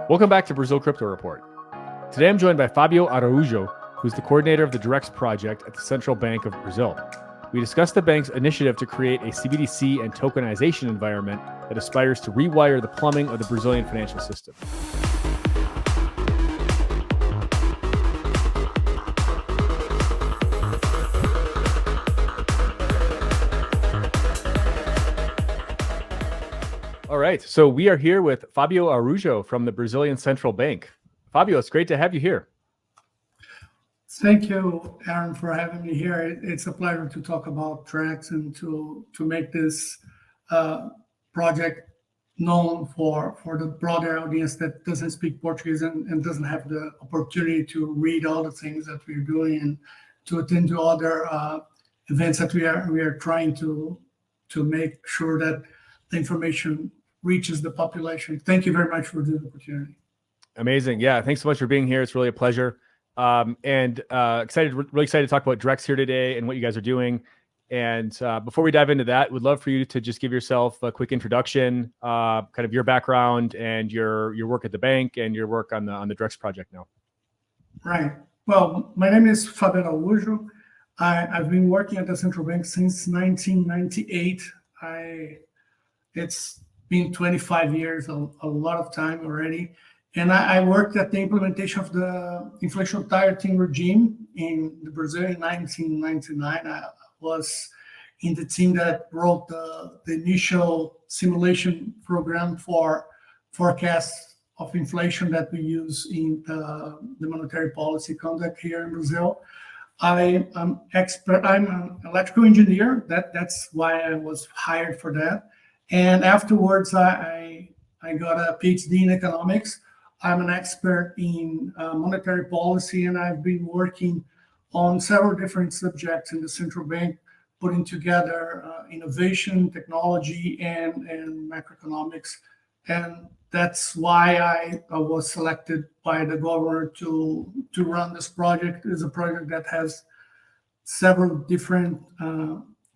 Welcome back to Brazil Crypto Report. Today I'm joined by Fábio Araujo, who's the coordinator of the Drex project at the Central Bank of Brazil. We discussed the bank's initiative to create a CBDC and tokenization environment that aspires to rewire the plumbing of the Brazilian financial system. All right, so we are here with Fábio Araujo from the Brazilian Central Bank. Fábio, it's great to have you here. Thank you, Aaron, for having me here. It's a pleasure to talk about Drex and to make this project known for the broader audience that doesn't speak Portuguese and doesn't have the opportunity to read all the things that we're doing and to attend to other events that we are trying to make sure that the information reaches the population. Thank you very much for the opportunity. Amazing. Yeah, thanks so much for being here. It's really a pleasure. Really excited to talk about Drex here today and what you guys are doing. And before we dive into that, would love for you to just give yourself a quick introduction, kind of your background and your work at the bank and your work on the Drex project now. Right. Well, my name is Fábio Araujo. I've been working at the central bank since 1998. It's been 25 years, a lot of time already. And I worked at the implementation of the inflation targeting regime in Brazil in 1999. I was in the team that wrote the initial simulation program for forecasts of inflation that we use in the monetary policy conduct here in Brazil. I'm an electrical engineer. That's why I was hired for that. And afterwards, I got a PhD in economics. I'm an expert in monetary policy, and I've been working on several different subjects in the central bank, putting together innovation, technology, and macroeconomics. And that's why I was selected by the governor to run this project. It's a project that has several different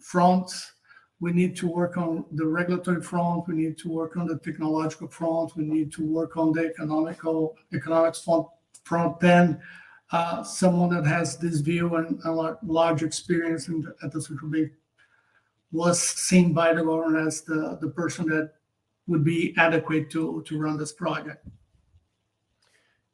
fronts. We need to work on the regulatory front. We need to work on the technological front. We need to work on the economics front. Then someone that has this view and a large experience at the central bank was seen by the government as the person that would be adequate to run this project.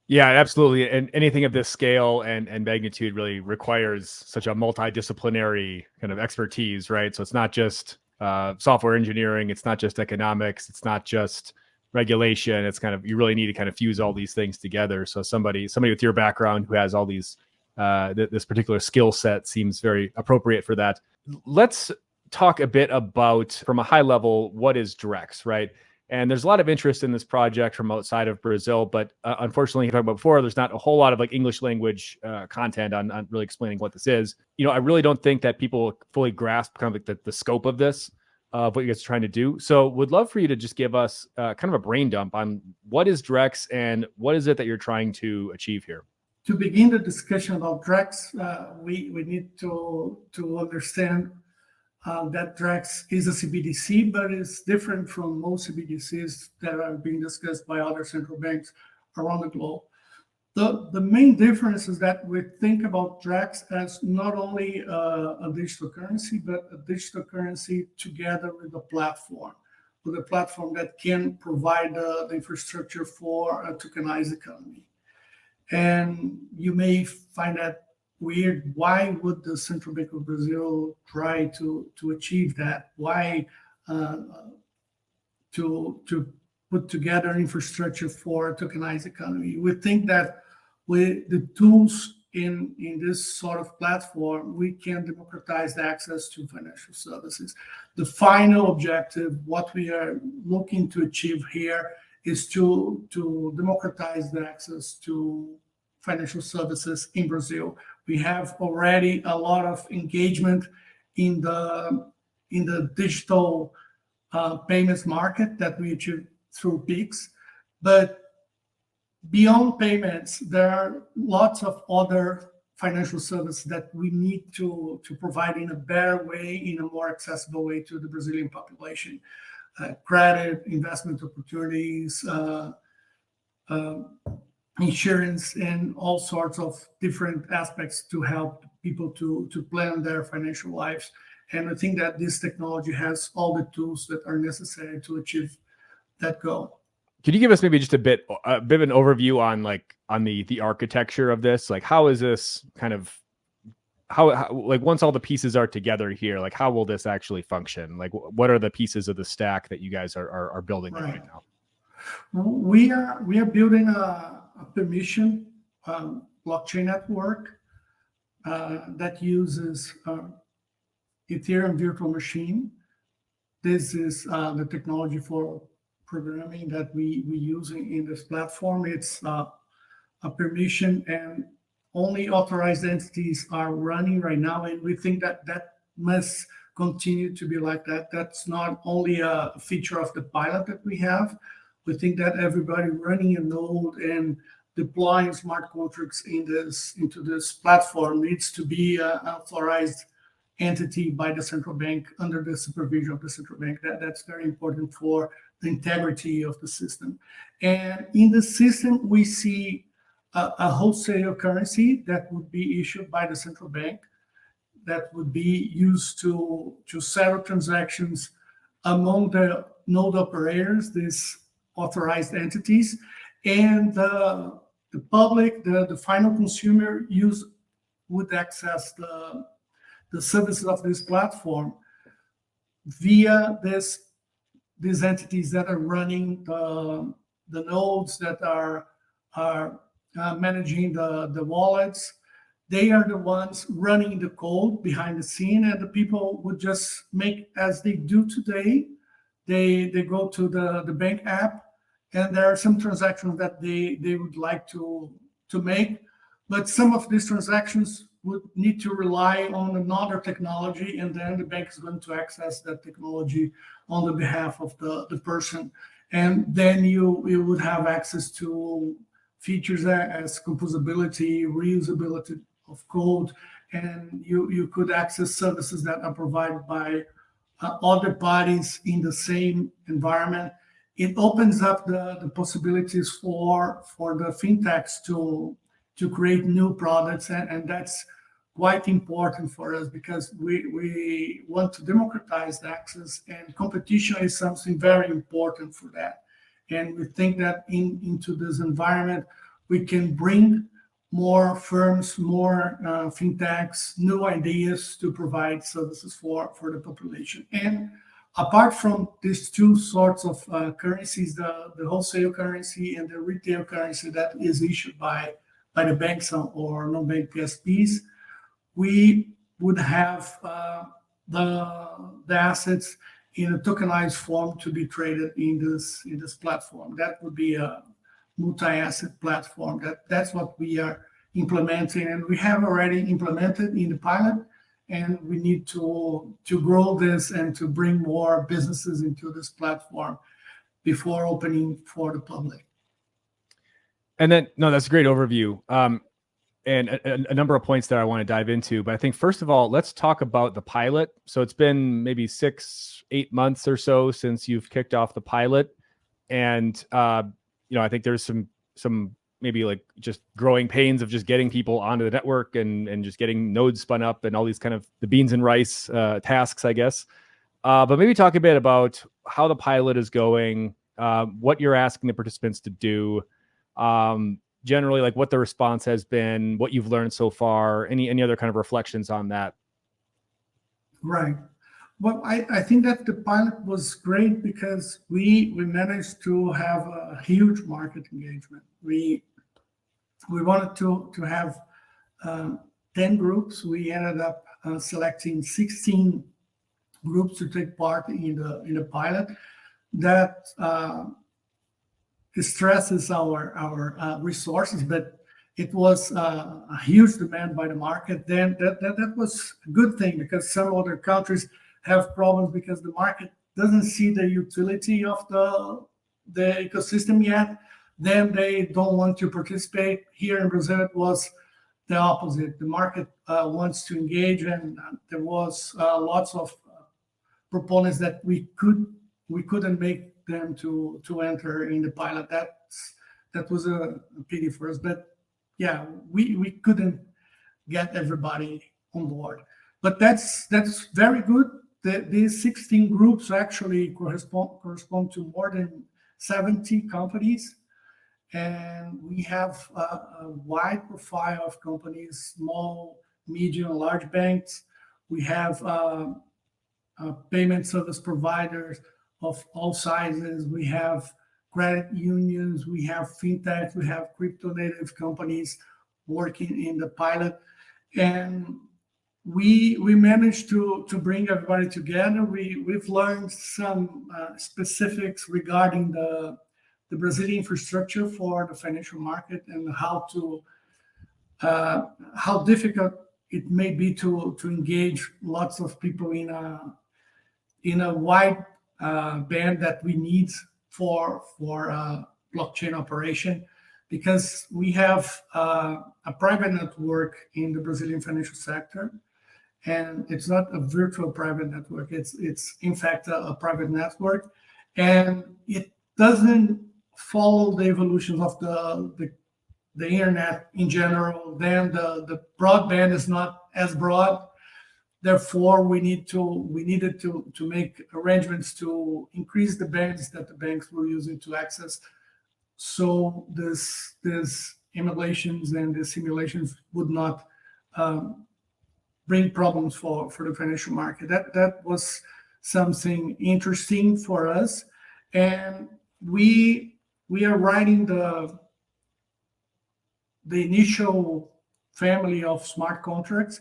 Yeah, absolutely. And anything of this scale and magnitude really requires such a multidisciplinary kind of expertise, right? So it's not just software engineering, it's not just economics, it's not just regulation. It's kind of, you really need to kind of fuse all these things together. So somebody with your background who has all these, this particular skill set seems very appropriate for that. Let's talk a bit about, from a high level, what is Drex, right? And there's a lot of interest in this project from outside of Brazil, but unfortunately, you talked about before, there's not a whole lot of like English language content on really explaining what this is. You know, I really don't think that people fully grasp kind of like the scope of this, of what you guys are trying to do. So would love for you to just give us kind of a brain dump on what is Drex and what is it that you're trying to achieve here? To begin the discussion about Drex, we need to understand that Drex is a CBDC, but it's different from most CBDCs that are being discussed by other central banks around the globe. The main difference is that we think about Drex as not only a digital currency, but a digital currency together with a platform that can provide the infrastructure for a tokenized economy. And you may find that weird. Why would the Central Bank of Brazil try to achieve that? Why to put together infrastructure for a tokenized economy? We think that with the tools in this sort of platform, we can democratize the access to financial services. The final objective, what we are looking to achieve here, is to democratize the access to financial services in Brazil. We have already a lot of engagement in the digital payments market that we achieve through PIX, but beyond payments, there are lots of other financial services that we need to provide in a better way, in a more accessible way to the Brazilian population. Credit, investment opportunities, insurance, and all sorts of different aspects to help people to plan their financial lives. And I think that this technology has all the tools that are necessary to achieve that goal. Could you give us maybe just a bit of an overview on the architecture of this? Like, how is this kind of how like once all the pieces are together here, like how will this actually function? Like, what are the pieces of the stack that you guys are building right now? We are building a permission blockchain network that uses Ethereum Virtual Machine. This is the technology for programming that we using in this platform. It's a permission, and only authorized entities are running right now, and we think that must continue to be like that. That's not only a feature of the pilot that we have. We think that everybody running a node and deploying smart contracts into this platform needs to be an authorized entity by the central bank under the supervision of the central bank. That's very important for the integrity of the system. And in the system, we see a wholesale currency that would be issued by the central bank that would be used to settle transactions among the node operators, these authorized entities, and the public, the final consumer would access the services of this platform via these entities that are running the nodes, that are managing the wallets. They are the ones running the code behind the scene, and the people would just make as they do today. They go to the bank app, and there are some transactions that they would like to make, but some of these transactions would need to rely on another technology, and then the bank is going to access that technology on the behalf of the person. And then you would have access to features as composability, reusability of code, and you could access services that are provided by other parties in the same environment. It opens up the possibilities for the fintechs to create new products, and that's quite important for us because we want to democratize the access, and competition is something very important for that. And we think that into this environment, we can bring more firms, more fintechs, new ideas to provide services for the population. And apart from these two sorts of currencies, the wholesale currency and the retail currency that is issued by the banks or non-bank PSPs, we would have the assets in a tokenized form to be traded in this platform. That would be a multi-asset platform. That's what we are implementing, and we have already implemented in the pilot, and we need to grow this and to bring more businesses into this platform before opening for the public. And then, no, that's a great overview. And a number of points that I want to dive into. But I think, first of all, let's talk about the pilot. So it's been maybe 6-8 months or so since you've kicked off the pilot. And, I think there's some maybe like just growing pains of just getting people onto the network and just getting nodes spun up and all these kind of the beans and rice tasks, I guess. But maybe talk a bit about how the pilot is going, what you're asking the participants to do, generally, like what the response has been, what you've learned so far, any other kind of reflections on that. Right. Well, I think that the pilot was great because we managed to have a huge market engagement. We wanted to have 10 groups. We ended up selecting 16 groups to take part in the pilot. That stresses our resources, but it was a huge demand by the market. Then that was a good thing because some other countries have problems because the market doesn't see the utility of the ecosystem yet. Then they don't want to participate. Here in Brazil, it was the opposite. The market wants to engage, and there was lots of proponents that we couldn't make them to enter in the pilot. that was a pity for us. But yeah, we couldn't get everybody on board. But that's very good. These 16 groups actually correspond to more than 70 companies. And we have a wide profile of companies, small, medium, large banks. We have payment service providers of all sizes. We have credit unions. We have fintech. We have crypto native companies working in the pilot. And we managed to bring everybody together. We've learned some specifics regarding the Brazilian infrastructure for the financial market and how difficult it may be to engage lots of people in a wide band that we need for blockchain operation, because we have a private network in the Brazilian financial sector, and it's not a virtual private network. It's in fact a private network, and it doesn't follow the evolution of the internet in general. Then the broadband is not as broad. Therefore, we needed to make arrangements to increase the bands that the banks were using to access, so this emulations and the simulations would not bring problems for the financial market. That was something interesting for us, and we are writing the initial family of smart contracts.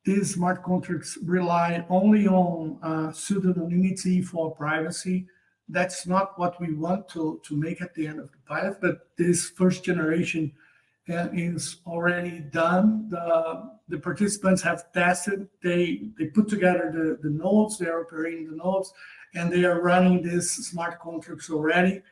These smart contracts rely only on pseudonymity for privacy. That's not what we want to make at the end of the pilot, but this first generation is already done. The participants have tested. They put together the nodes. They are operating the nodes, and they are running these smart contracts already.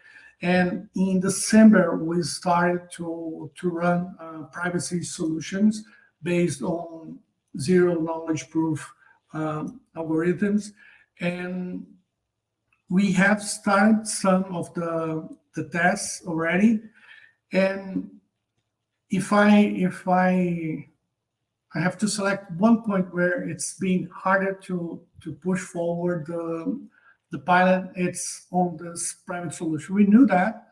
And in December, we started to run privacy solutions based on zero knowledge proof algorithms. And we have started some of the tests already. And if I have to select one point where it's been harder to push forward the pilot, it's on this private solution. We knew that,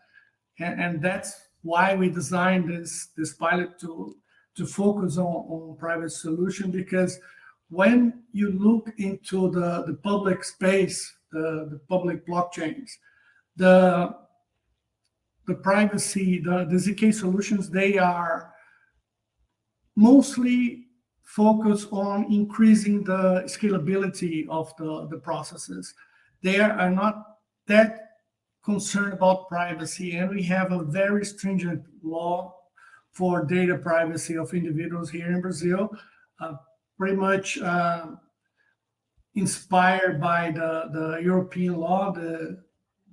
and that's why we designed this pilot to focus on private solution, because when you look into the public space, the public blockchains, the privacy, the ZK solutions, they are mostly focused on increasing the scalability of the processes. They are not that concerned about privacy, and we have a very stringent law for data privacy of individuals here in Brazil, pretty much inspired by the European law, the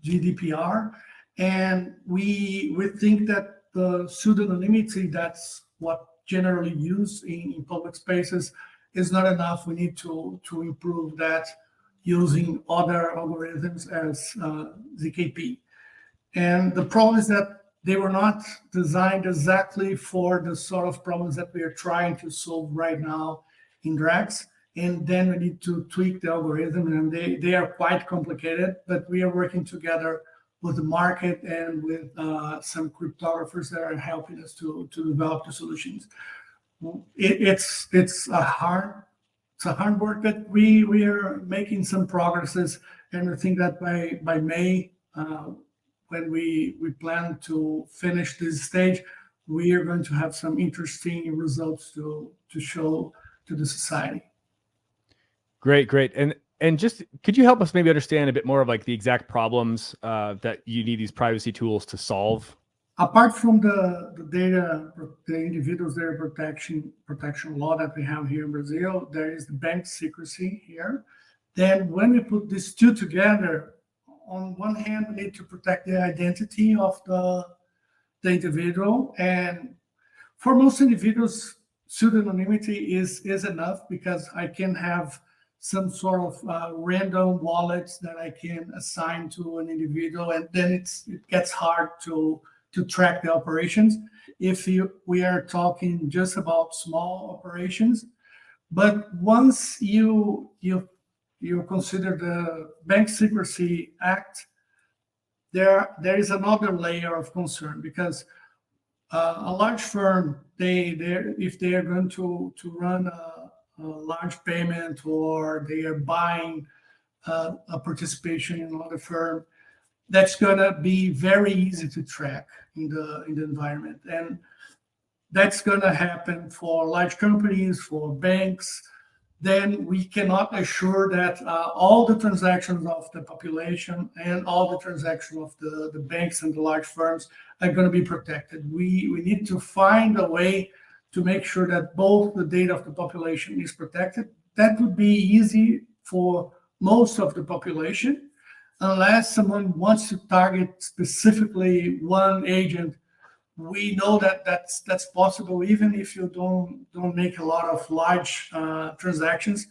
GDPR. And we think that the pseudonymity, that's what generally used in public spaces, is not enough. We need to improve that using other algorithms as ZKP. And the problem is that they were not designed exactly for the sort of problems that we are trying to solve right now in Drex. And then we need to tweak the algorithm, and they are quite complicated, but we are working together with the market and with some cryptographers that are helping us to develop the solutions. It's a hard work, but we are making some progresses, and I think that by May, when we plan to finish this stage, we are going to have some interesting results to show to the society. Great. And just, could you help us maybe understand a bit more of like the exact problems that you need these privacy tools to solve? Apart from the individual's data protection law that we have here in Brazil, there is the bank secrecy here. Then when we put these two together, on one hand, we need to protect the identity of the individual. And for most individuals, pseudonymity is enough, because I can have some sort of random wallets that I can assign to an individual, and then it gets hard to to track the operations if we are talking just about small operations. But once you consider the Bank Secrecy Act, there is another layer of concern, because a large firm, if they are going to run a large payment, or they are buying a participation in another firm, that's gonna be very easy to track in the environment, and that's gonna happen for large companies, for banks. Then we cannot assure that all the transactions of the population and all the transactions of the banks and the large firms are going to be protected. We need to find a way to make sure that both the data of the population is protected. That would be easy for most of the population, unless someone wants to target specifically one agent. We know that that's possible, even if you don't make a lot of large transactions.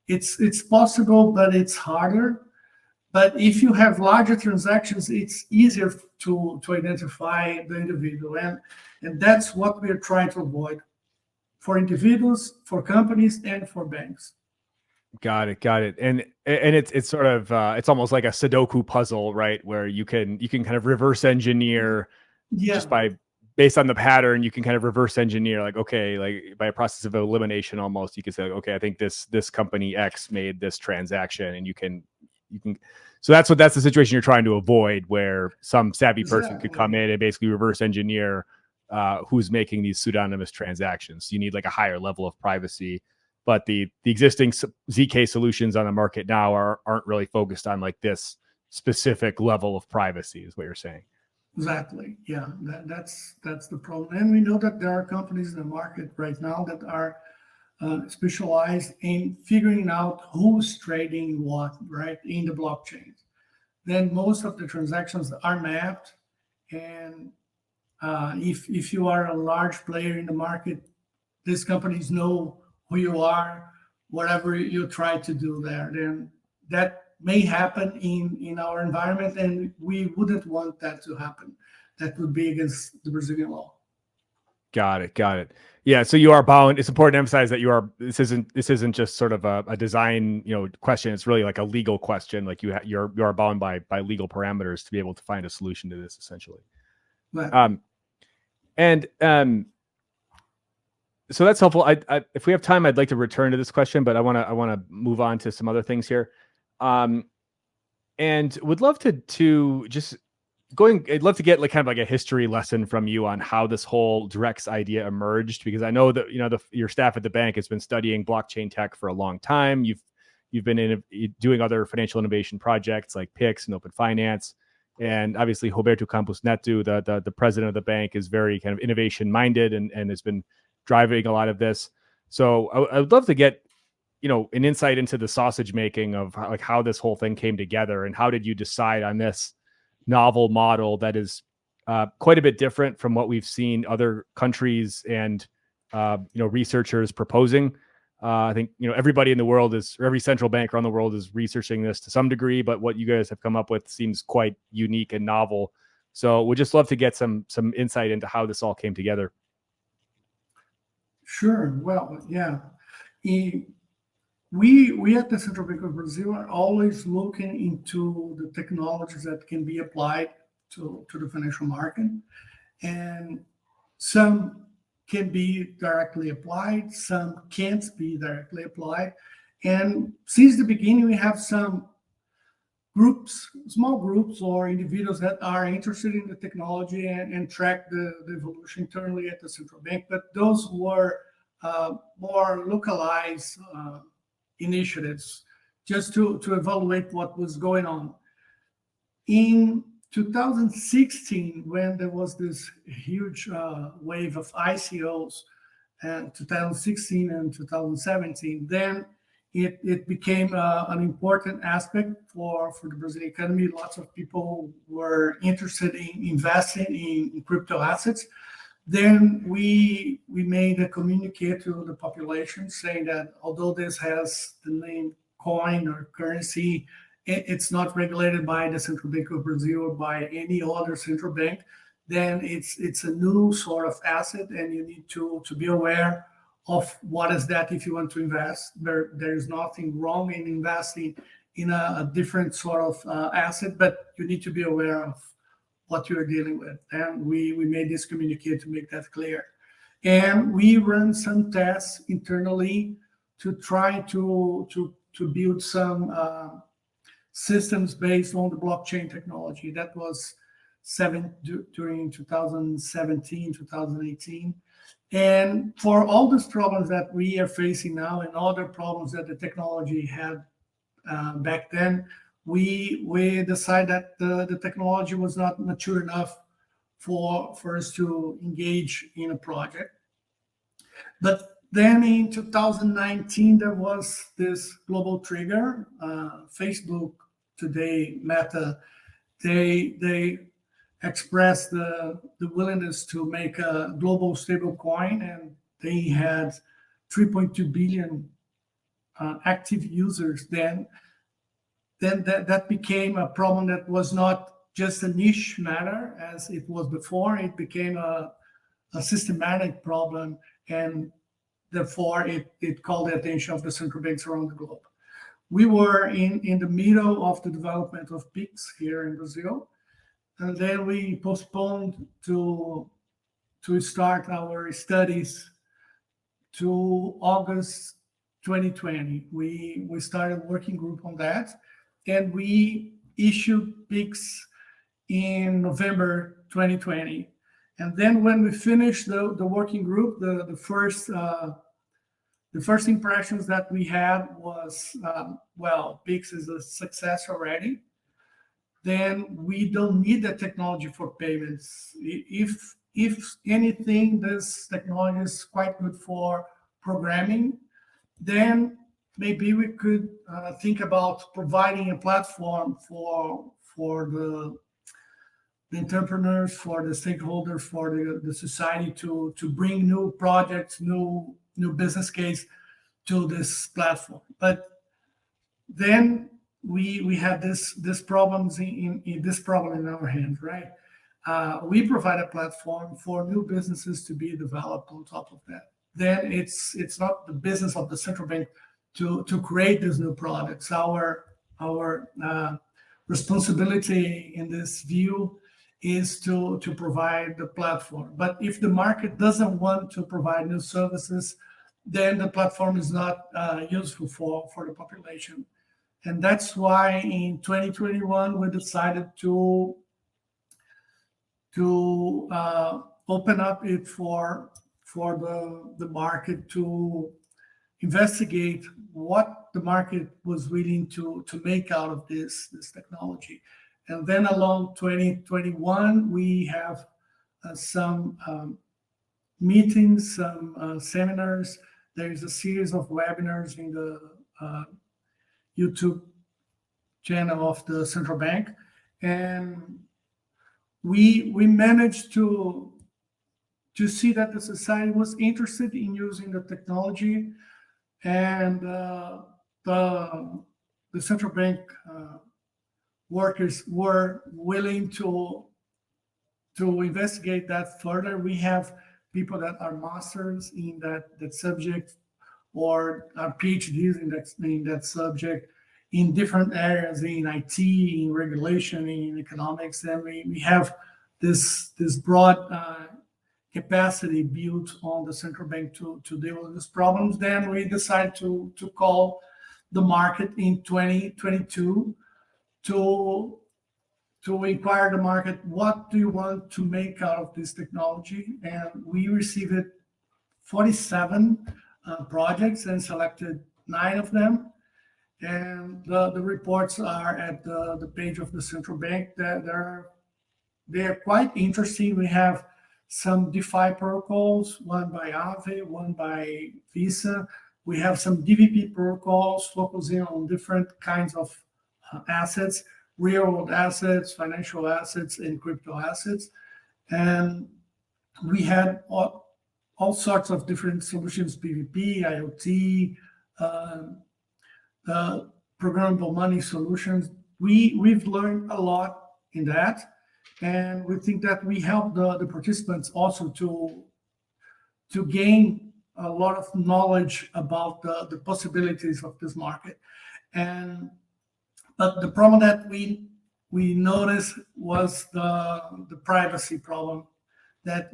It's possible, but it's harder. But if you have larger transactions, it's easier to identify the individual, and that's what we're trying to avoid for individuals, for companies, and for banks. Got it. And it's sort of it's almost like a Sudoku puzzle, right? Where you can kind of reverse engineer. Yeah. Just based on the pattern, you can kind of reverse engineer, like, okay, like by a process of elimination, almost, you can say, okay, I think this company X made this transaction, and you can, so that's the situation you're trying to avoid, where some savvy person could come in and basically reverse engineer who's making these pseudonymous transactions. You need like a higher level of privacy, but the existing ZK solutions on the market now aren't really focused on like this specific level of privacy, is what you're saying. Exactly. Yeah, that's the problem. And we know that there are companies in the market right now that are specialized in figuring out who's trading what, right, in the blockchain. Then most of the transactions are mapped, and if you are a large player in the market, these companies know who you are, whatever you try to do there. Then that may happen in our environment, and we wouldn't want that to happen. That would be against the Brazilian law. Got it. Yeah, so you are bound. It's important to emphasize that this isn't just sort of a design question. It's really like a legal question. Like you are bound by legal parameters to be able to find a solution to this, essentially. Right. So that's helpful. If we have time, I'd like to return to this question, but I want to move on to some other things here. And would love to just I'd love to get like kind of like a history lesson from you on how this whole Drex idea emerged, because I know that your staff at the bank has been studying blockchain tech for a long time. You've been doing other financial innovation projects like PIX and Open Finance, and obviously Roberto Campos Neto, the president of the bank, is very kind of innovation minded and has been driving a lot of this. So I would love to get an insight into the sausage making of how this whole thing came together, and how did you decide on this novel model that is quite a bit different from what we've seen other countries and researchers proposing. I think everybody in the world every central bank around the world is researching this to some degree, but what you guys have come up with seems quite unique and novel. So we'd just love to get some insight into how this all came together. Sure. Well, yeah. We at the Central Bank of Brazil are always looking into the technologies that can be applied to the financial market, and some can be directly applied, some can't be directly applied. And since the beginning, we have some groups, small groups or individuals that are interested in the technology and track the evolution internally at the central bank, but those were more localized initiatives just to evaluate what was going on. In 2016, when there was this huge wave of ICOs, and 2016 and 2017, then it became an important aspect for the Brazilian economy. Lots of people were interested in investing in crypto assets. Then we made a communique to the population saying that although this has the name coin or currency, it's not regulated by the Central Bank of Brazil or by any other central bank. then it's a new sort of asset, and you need to be aware of what is that if you want to invest. There is nothing wrong in investing in a different sort of asset, but you need to be aware of what you're dealing with. And we made this communique to make that clear. And we run some tests internally to try to build some systems based on the blockchain technology. That was during 2017, 2018. And for all these problems that we are facing now and other problems that the technology had back then, we decided that the technology was not mature enough for us to engage in a project. But then in 2019, there was this global trigger. Facebook, today Meta, they expressed the willingness to make a global stable coin, and they had 3.2 billion active users then that became a problem that was not just a niche matter as it was before. It became a systematic problem, and therefore it called the attention of the central banks around the globe. We were in the middle of the development of PIX here in Brazil, and then we postponed to start our studies to August 2020. We started a working group on that, and we issued PIX in November 2020. And then when we finished the working group, the first impressions that we had was, well, PIX is a success already. Then we don't need the technology for payments. If anything, this technology is quite good for programming. Then maybe we could think about providing a platform for the entrepreneurs, for the stakeholders, for the society to bring new projects, new business case to this platform. But then we had this problem in our hands, right? We provide a platform for new businesses to be developed on top of that. Then it's not the business of the central bank to create these new products. Our responsibility in this view is to provide the platform. But if the market doesn't want to provide new services, then the platform is not useful for the population. And that's why in 2021 we decided to open up it for the market to investigate what the market was willing to make out of this technology. And then along 2021, we have some meetings, some seminars. There's a series of webinars in the YouTube channel of the central bank. And we managed to see that the society was interested in using the technology, and the central bank workers were willing to investigate that further. We have people that are masters in that subject or are PhDs in that subject in different areas, in IT, in regulation, in economics, and we have this broad capacity built on the central bank to deal with these problems. Then we decided to call the market in 2022 to inquire the market, what do you want to make out of this technology? And we received 47 projects and selected 9 of them. And the reports are at the page of the central bank. They are quite interesting. We have some DeFi protocols, one by Aave, one by Visa. We have some DVP protocols focusing on different kinds of assets, real-world assets, financial assets, and crypto assets. And we had all sorts of different solutions, PVP, IoT, programmable money solutions. We've learned a lot in that. And we think that we help the participants also to gain a lot of knowledge about the possibilities of this market. But the problem that we noticed was the privacy problem, that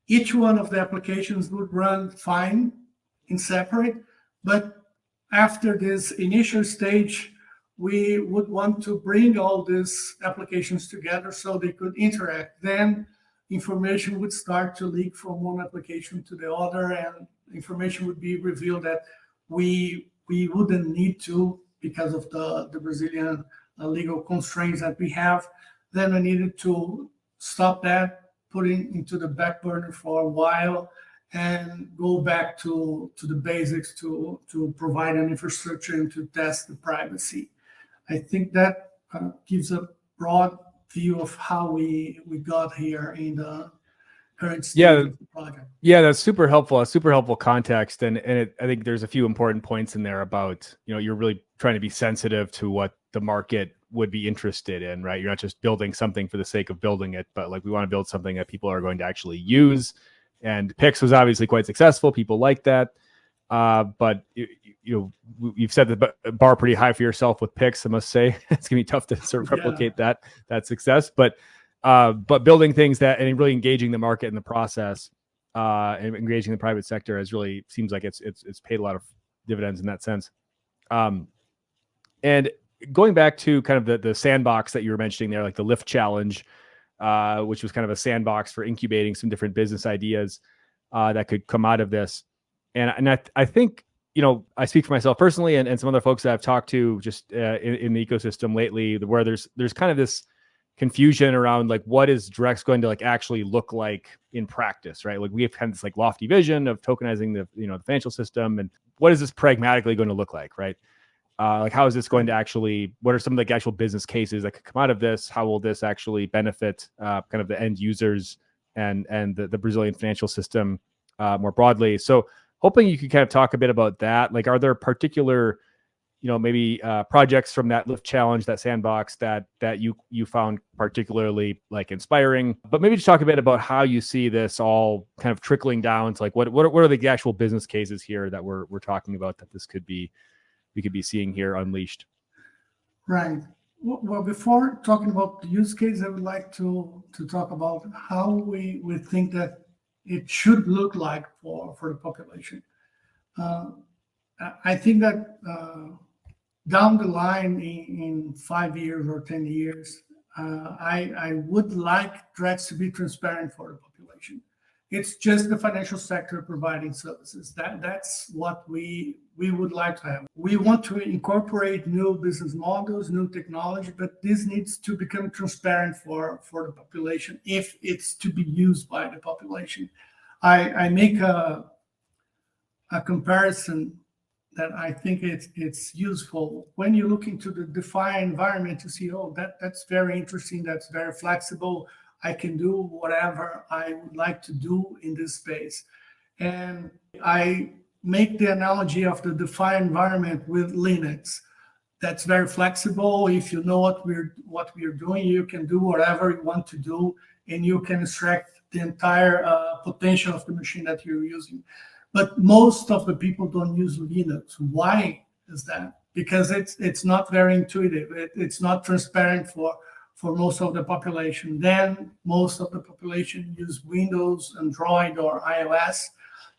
each one of the applications would run fine in separate, but after this initial stage, we would want to bring all these applications together so they could interact. Then information would start to leak from one application to the other, and information would be revealed that we wouldn't need to because of the Brazilian legal constraints that we have. Then we needed to stop that, put it into the back burner for a while, and go back to the basics to provide an infrastructure and to test the privacy. I think that gives a broad view of how we got here in the current state of the project. Yeah, that's super helpful. A super helpful context, and I think there's a few important points in there about, you're really trying to be sensitive to what the market would be interested in, right? You're not just building something for the sake of building it, but like we want to build something that people are going to actually use. And Pix was obviously quite successful. People like that. But you've set the bar pretty high for yourself with Pix. I must say it's gonna be tough to sort of replicate that success. But building things that and really engaging the market in the process and engaging the private sector has really seems like it's paid a lot of dividends in that sense. And going back to kind of the sandbox that you were mentioning there, like the Lift Challenge, which was kind of a sandbox for incubating some different business ideas that could come out of this. And I think, I speak for myself personally and some other folks that I've talked to just in the ecosystem lately, where there's kind of this confusion around like, what is Drex going to like actually look like in practice, right? Like we have kind of this like lofty vision of tokenizing the financial system, and what is this pragmatically going to look like, right? Like how is this going to actually, what are some of the actual business cases that could come out of this? How will this actually benefit kind of the end users and the Brazilian financial system more broadly? So hoping you could kind of talk a bit about that. Like, are there particular, maybe projects from that Lift Challenge, that sandbox that you found particularly like inspiring? But maybe just talk a bit about how you see this all kind of trickling down to like what are the actual business cases here that we're talking about that we could be seeing here unleashed. Right. Well, before talking about the use case, I would like to talk about how we think that it should look like for the population. I think that down the line in 5 years or 10 years, I would like Drex to be transparent for the population. It's just the financial sector providing services. That's what we would like to have. We want to incorporate new business models, new technology, but this needs to become transparent for the population if it's to be used by the population. I make a comparison that I think it's useful. When you look into the DeFi environment, you see, oh, that's very interesting, that's very flexible. I can do whatever I would like to do in this space. And I make the analogy of the DeFi environment with Linux. That's very flexible. If you know what we're doing, you can do whatever you want to do, and you can extract the entire potential of the machine that you're using. But most of the people don't use Linux. Why is that? Because it's not very intuitive. It's not transparent for most of the population. Then most of the population use Windows, Android, or iOS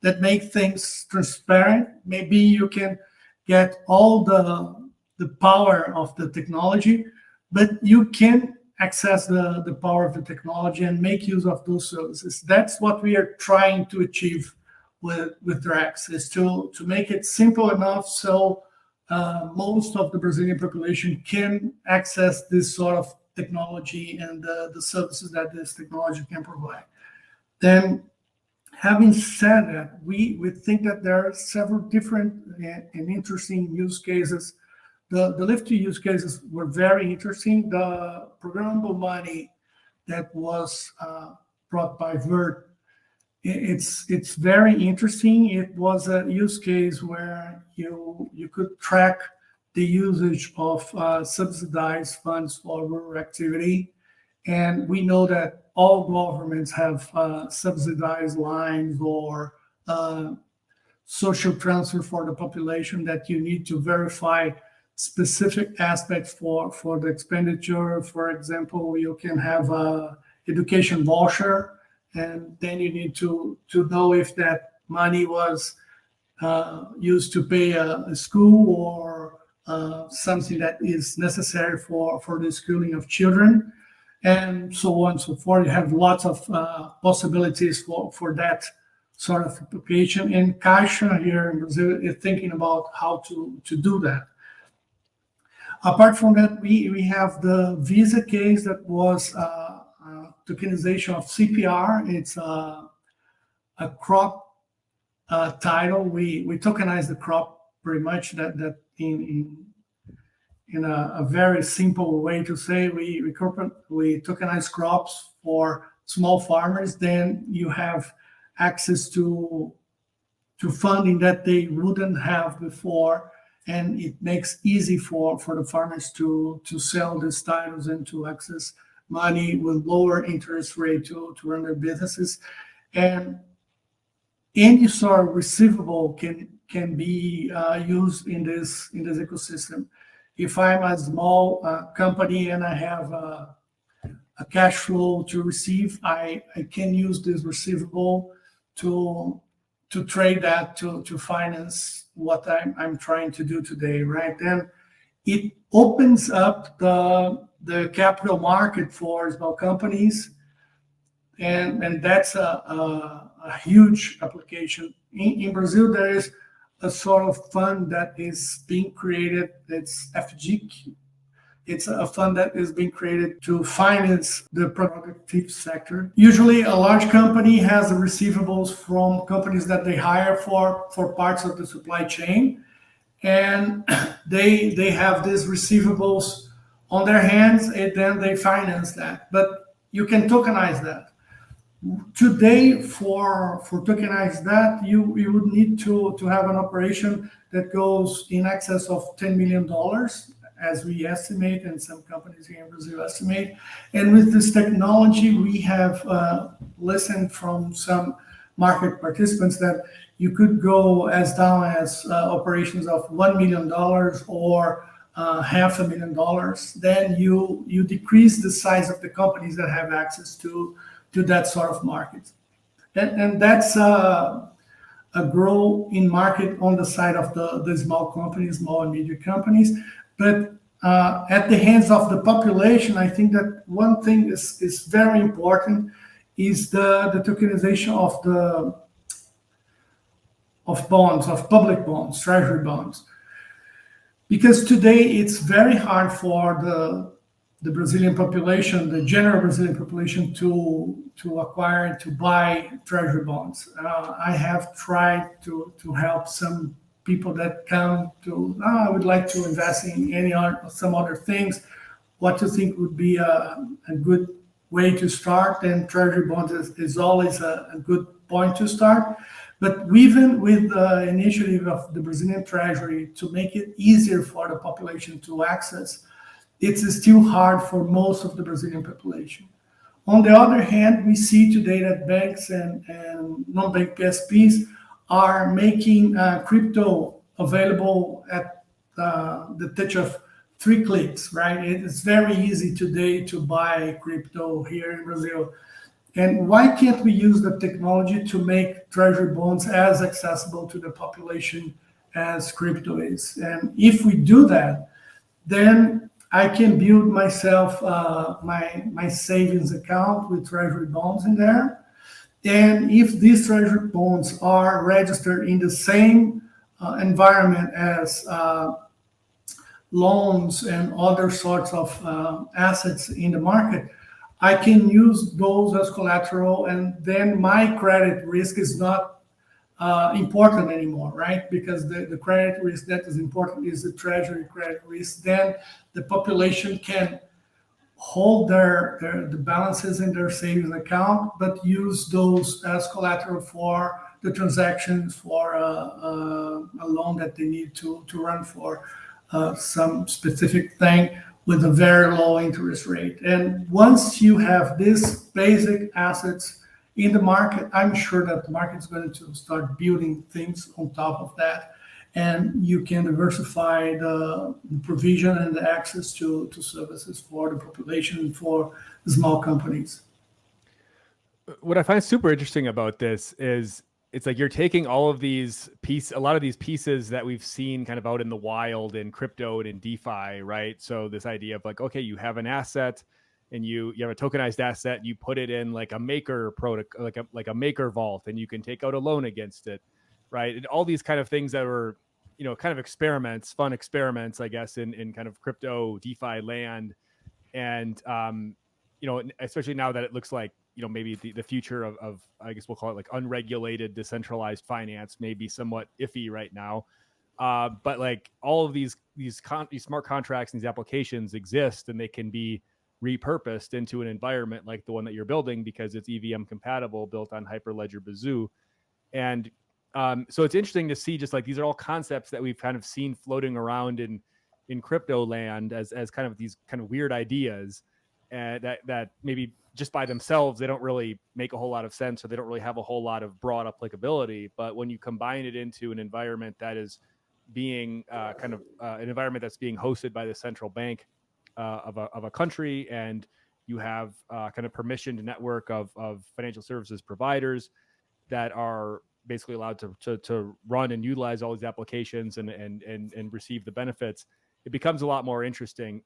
that make things transparent. Maybe you can get all the power of the technology, but you can access the power of the technology and make use of those services. That's what we are trying to achieve with Drex, is to make it simple enough so most of the Brazilian population can access this sort of technology and the services that this technology can provide. Then, having said that, we think that there are several different and interesting use cases. The Lift use cases were very interesting. The programmable money that was brought by Vert, it's very interesting. It was a use case where you could track the usage of subsidized funds for rural activity, And we know that all governments have subsidized lines or social transfer for the population that you need to verify specific aspects for the expenditure. For example, you can have a education voucher, and then you need to know if that money was used to pay a school or something that is necessary for the schooling of children, and so on and so forth. You have lots of possibilities for that sort of application. And Caixa here in Brazil is thinking about how to do that. Apart from that, we have the Visa case that was tokenization of CPR. It's a crop title. We tokenize the crop pretty much. That in a very simple way to say, we tokenize crops for small farmers. Then you have access to funding that they wouldn't have before, and it makes easy for the farmers to sell these titles and to access money with lower interest rate to run their businesses. And any sort of receivable can be used in this ecosystem. If I'm a small company and I have a cash flow to receive, I can use this receivable to trade that to finance what I'm trying to do today, right? Then it opens up the capital market for small companies, and that's a huge application. In Brazil, there is a sort of fund that is being created. It's FGIC. It's a fund that is being created to finance the productive sector. Usually, a large company has the receivables from companies that they hire for parts of the supply chain, and they have these receivables on their hands, and then they finance that. But you can tokenize that. Today, for tokenize that, you would need to have an operation that goes in excess of $10 million, as we estimate, and some companies here in Brazil estimate. And with this technology, we have listened from some market participants that you could go as down as operations of $1 million or $500,000. Then you decrease the size of the companies that have access to that sort of market. And that's a grow in market on the side of the small companies, small and medium companies. But at the hands of the population, I think that one thing is very important is the tokenization of bonds, of public bonds, treasury bonds. Because today it's very hard for the Brazilian population, the general Brazilian population, to acquire, to buy treasury bonds. I have tried to help some people that come to, I would like to invest in some other things. What do you think would be a good way to start? And treasury bonds is always a good point to start. But even with the initiative of the Brazilian Treasury to make it easier for the population to access, it's still hard for most of the Brazilian population. On the other hand, we see today that banks and non-bank PSPs are making crypto available at the touch of 3 clicks, right? It's very easy today to buy crypto here in Brazil. And why can't we use the technology to make treasury bonds as accessible to the population as crypto is? And if we do that, then I can build myself my savings account with treasury bonds in there. And if these treasury bonds are registered in the same environment as loans and other sorts of assets in the market, I can use those as collateral, and then my credit risk is not important anymore, right? Because the credit risk that is important is the treasury credit risk. Then the population can hold the balances in their savings account, but use those as collateral for the transactions for a loan that they need to run for some specific thing, with a very low interest rate. And once you have these basic assets in the market, I'm sure that the market is going to start building things on top of that. And you can diversify the provision and the access to services for the population and for the small companies. What I find super interesting about this is it's like you're taking all of these a lot of these pieces that we've seen kind of out in the wild in crypto and in DeFi, right? So this idea of like, okay, you have an asset and you have a tokenized asset, and you put it in like a maker protocol, like a maker vault, and you can take out a loan against it, right? And all these kind of things that were, kind of fun experiments, I guess, in kind of crypto DeFi land. And especially now that it looks like, maybe the future of I guess we'll call it like unregulated decentralized finance may be somewhat iffy right now. But like all of these smart contracts and these applications exist, and they can be repurposed into an environment like the one that you're building because it's EVM compatible, built on Hyperledger Besu. And so it's interesting to see just like these are all concepts that we've kind of seen floating around in crypto land as kind of these kind of weird ideas that maybe just by themselves, they don't really make a whole lot of sense, or they don't really have a whole lot of broad applicability. But when you combine it into an environment that is being an environment that's being hosted by the central bank of a country, and you have kind of permissioned network of financial services providers that are basically allowed to run and utilize all these applications and receive the benefits, it becomes a lot more interesting.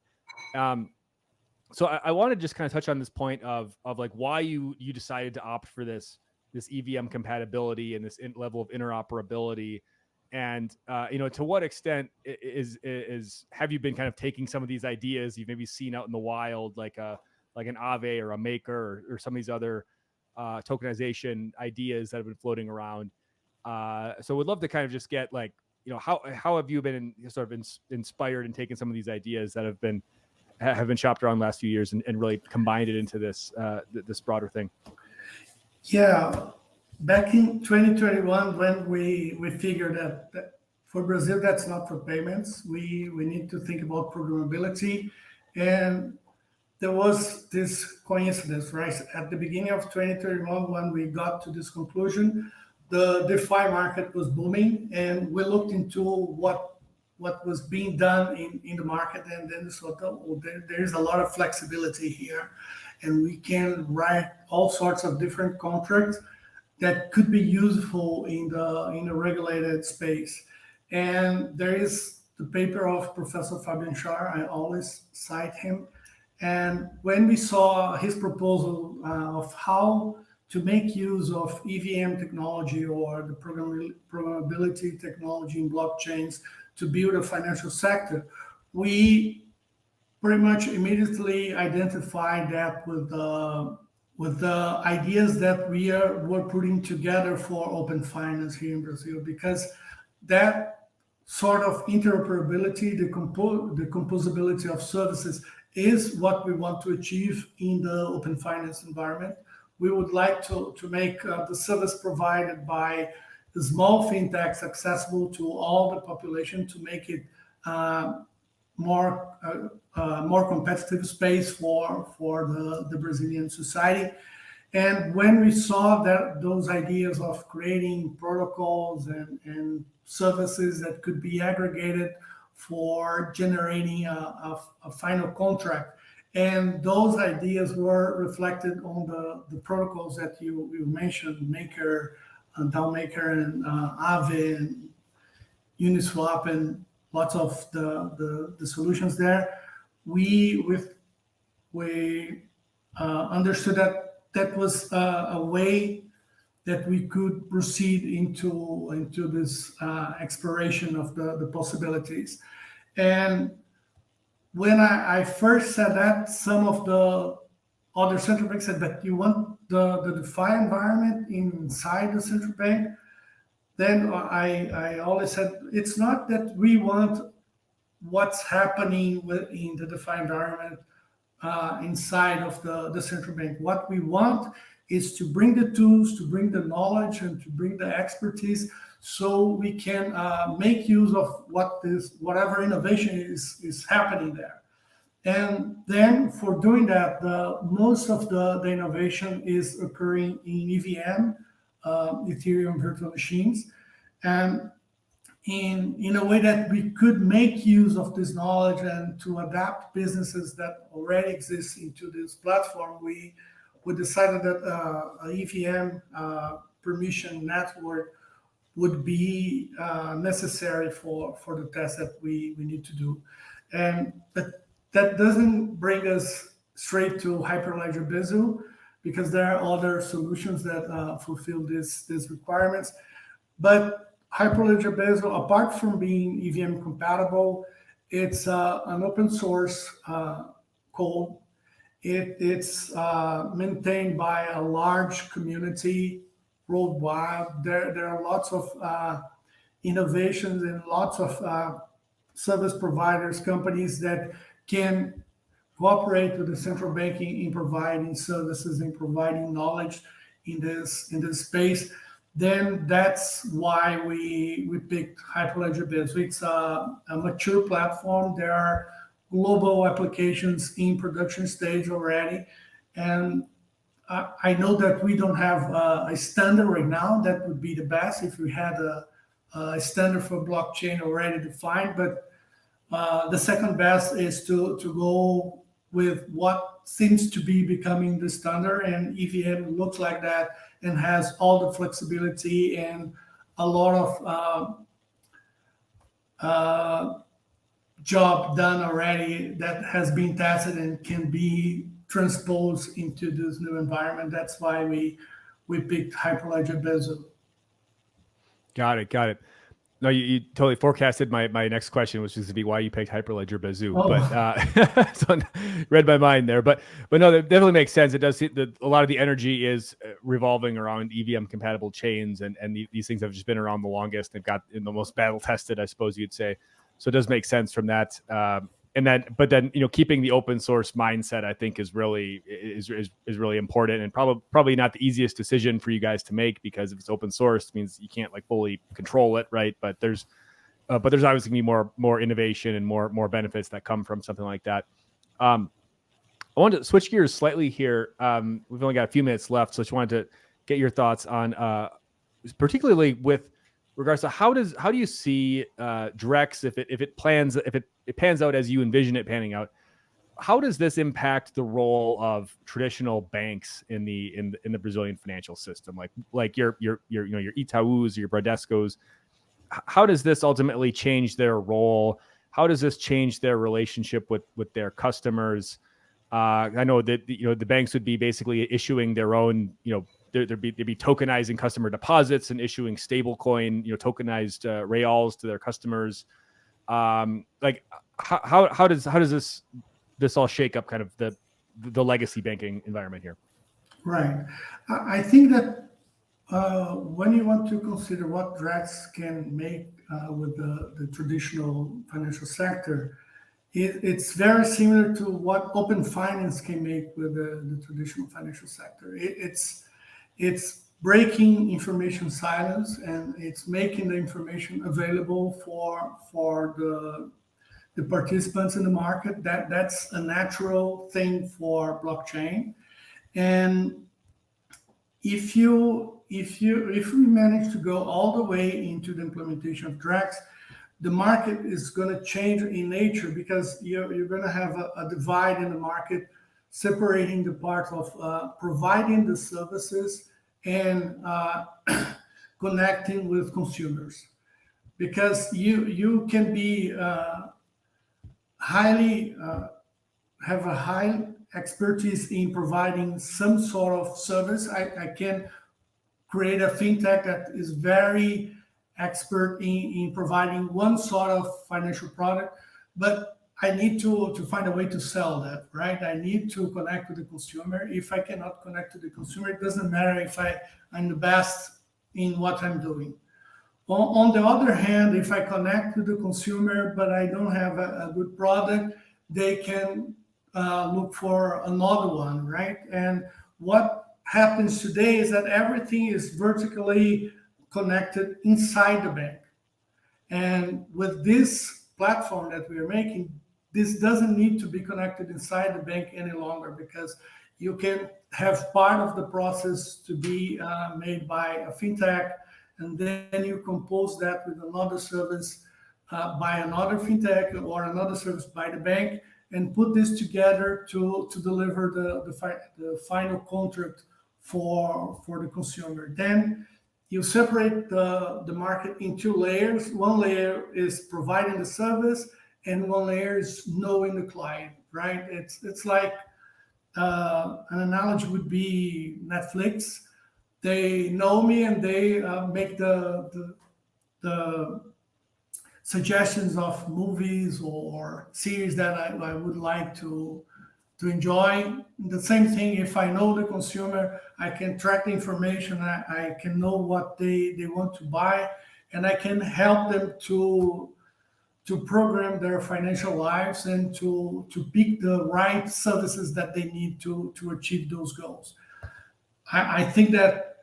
So I want to just kind of touch on this point of like why you decided to opt for this EVM compatibility and this level of interoperability, and to what extent is have you been kind of taking some of these ideas you've maybe seen out in the wild, like an Aave or a Maker or some of these other tokenization ideas that have been floating around. So we'd love to kind of just get like, how have you been sort of inspired and taken some of these ideas that have been shopped around the last few years and really combined it into this broader thing? Yeah, back in 2021, when we figured that for Brazil, that's not for payments. We need to think about programmability. And there was this coincidence, right? At the beginning of 2021, when we got to this conclusion, the DeFi market was booming, and we looked into what was being done in the market, and then so there is a lot of flexibility here, and we can write all sorts of different contracts that could be useful in the regulated space. And there is the paper of Professor Fábio Araujo. I always cite him. And when we saw his proposal of how to make use of EVM technology or the programmability technology in blockchains to build a financial sector, we pretty much immediately identified that with the ideas that we're putting together for open finance here in Brazil, because that sort of interoperability, the composability of services is what we want to achieve in the open finance environment. We would like to make the service provided by the small fintechs accessible to all the population, to make it more competitive space for the Brazilian society. And when we saw that those ideas of creating protocols and services that could be aggregated for generating a final contract, and those ideas were reflected on the protocols that you mentioned, Maker, DAO Maker, and Aave, and Uniswap, and lots of the solutions there. We understood that was a way that we could proceed into this exploration of the possibilities. And when I first said that, some of the other central banks said, but you want the DeFi environment inside the central bank? Then I always said, it's not that we want what's happening in the DeFi environment inside of the central bank. What we want is to bring the tools, to bring the knowledge, and to bring the expertise, so we can make use of whatever innovation is happening there. And then for doing that, most of the innovation is occurring in EVM, Ethereum Virtual Machines. And in a way that we could make use of this knowledge and to adapt businesses that already exist into this platform, we decided that an EVM permission network would be necessary for the test that we need to do. But that doesn't bring us straight to Hyperledger Besu, because there are other solutions that fulfill these requirements. But Hyperledger Besu, apart from being EVM compatible, it's an open source code. It's maintained by a large community worldwide. There are lots of innovations and lots of service providers, companies that can cooperate with the central banking in providing services and providing knowledge in this space. Then that's why we picked Hyperledger Besu. It's a mature platform. There are global applications in production stage already, and I know that we don't have a standard right now. That would be the best if we had a standard for blockchain already defined. But the second best is to go with what seems to be becoming the standard, and EVM looks like that and has all the flexibility and a lot of job done already that has been tested and can be transposed into this new environment. That's why we picked Hyperledger Besu. Got it. No, you totally forecasted my next question, which is to be why you picked Hyperledger Besu. Oh. But so read my mind there. But no, that definitely makes sense. It does. A lot of the energy is revolving around EVM compatible chains, and these things have just been around the longest. They've got in the most battle tested, I suppose you'd say. So it does make sense from that. But then keeping the open source mindset, I think, is really important, and probably not the easiest decision for you guys to make, because if it's open source, it means you can't fully control it, right? But there's obviously gonna be more innovation and more benefits that come from something like that. I wanted to switch gears slightly here. We've only got a few minutes left, so I just wanted to get your thoughts on, particularly with regards to how do you see Drex if it pans out as you envision it panning out? How does this impact the role of traditional banks in the Brazilian financial system, like your Itaús, your Bradescos? How does this ultimately change their role? How does this change their relationship with their customers? I know that the banks would be basically issuing their own they'd be tokenizing customer deposits and issuing stablecoin, tokenized reals to their customers. How does this all shake up kind of the legacy banking environment here? Right. I think that when you want to consider what Drex can make with the traditional financial sector, it's very similar to what open finance can make with the traditional financial sector. It's breaking information silence, and it's making the information available for the participants in the market. That's a natural thing for blockchain. And if we manage to go all the way into the implementation of Drex, the market is going to change in nature, because you're going to have a divide in the market, separating the part of providing the services and connecting with consumers, because you can be have a high expertise in providing some sort of service. I can create a fintech that is very expert in providing one sort of financial product, but I need to find a way to sell that, right? I need to connect with the consumer. If I cannot connect to the consumer, it doesn't matter if I'm the best in what I'm doing. On the other hand, if I connect with the consumer, but I don't have a good product, they can look for another one, right? And what happens today is that everything is vertically connected inside the bank. And with this platform that we are making, this doesn't need to be connected inside the bank any longer, because you can have part of the process to be made by a fintech, and then you compose that with another service by another fintech or another service by the bank, and put this together to deliver the final contract for the consumer. Then you separate the market in two layers. One layer is providing the service, and one layer is knowing the client, right? It's like an analogy would be Netflix. They know me, and they make the suggestions of movies or series that I would like to enjoy. The same thing, if I know the consumer, I can track the information, I can know what they want to buy, and I can help them to program their financial lives and to pick the right services that they need to achieve those goals. I think that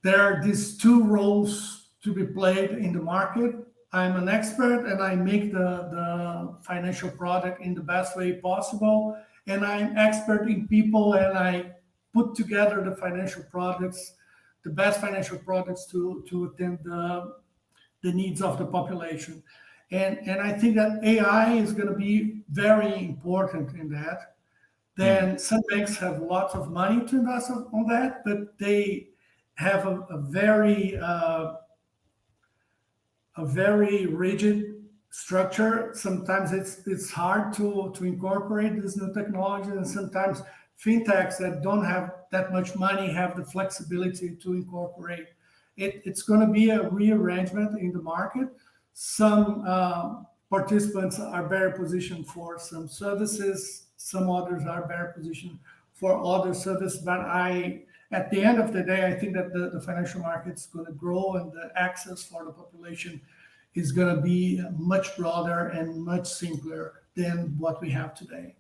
there are these two roles to be played in the market. I'm an expert, and I make the financial product in the best way possible. And I'm expert in people, and I put together the financial products, the best financial products to attend the needs of the population. And I think that AI is going to be very important in that. Then some banks have lots of money to invest on that, but they have a very rigid structure. Sometimes it's hard to incorporate this new technology, and sometimes fintechs that don't have that much money have the flexibility to incorporate. It's going to be a rearrangement in the market. Some participants are better positioned for some services, some others are better positioned for other services. But at the end of the day, I think that the financial market is going to grow, and the access for the population is going to be much broader and much simpler than what we have today.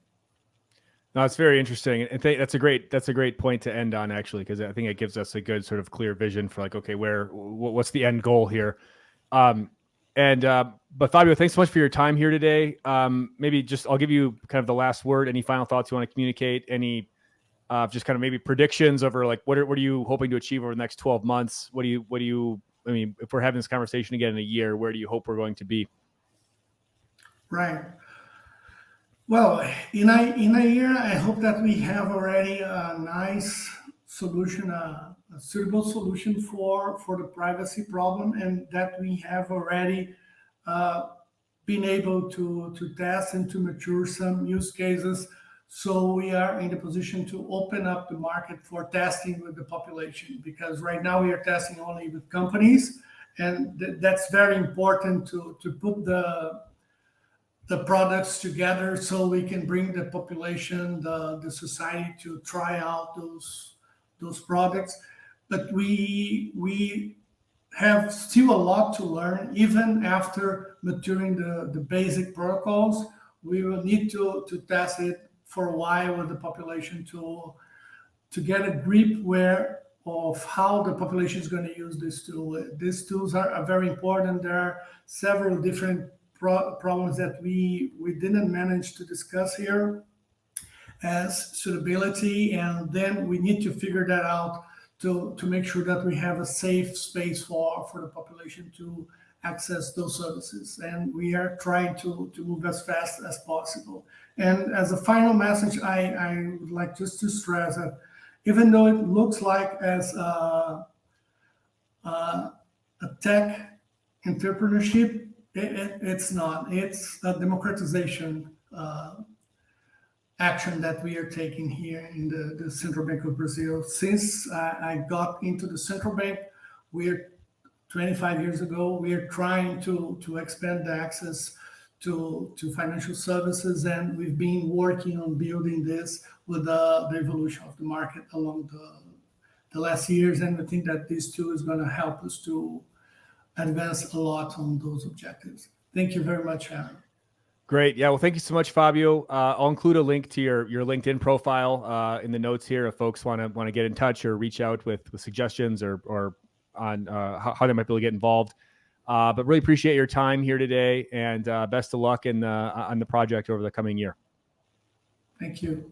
No, it's very interesting. I think that's a great point to end on, actually, because I think it gives us a good sort of clear vision for like, okay, what's the end goal here? But Fábio, thanks so much for your time here today. Maybe I'll give you kind of the last word. Any final thoughts you want to communicate? Any just kind of maybe predictions over like what are you hoping to achieve over the next 12 months? I mean, if we're having this conversation again in a year, where do you hope we're going to be? Right. Well, in a year, I hope that we have already a nice solution, a suitable solution for the privacy problem, and that we have already been able to test and to mature some use cases. So we are in the position to open up the market for testing with the population, because right now we are testing only with companies, and that's very important to put the products together so we can bring the population, the society to try out those products. But we have still a lot to learn. Even after maturing the basic protocols, we will need to test it for a while with the population to get a grip of how the population is going to use this tool. These tools are very important. There are several different problems that we didn't manage to discuss here, as suitability, and then we need to figure that out to make sure that we have a safe space for the population to access those services. And we are trying to move as fast as possible. And as a final message, I would like just to stress that even though it looks like as a tech entrepreneurship, it's not. It's a democratization action that we are taking here in the Central Bank of Brazil. Since I got into the central bank, 25 years ago, we are trying to expand the access to financial services, and we've been working on building this with the evolution of the market along the last years, and I think that this tool is going to help us to advance a lot on those objectives. Thank you very much, Aaron. Great. Yeah. Well, thank you so much, Fábio. I'll include a link to your LinkedIn profile in the notes here if folks want to get in touch or reach out with suggestions or on how they might be able to get involved. But really appreciate your time here today, and best of luck on the project over the coming year. Thank you.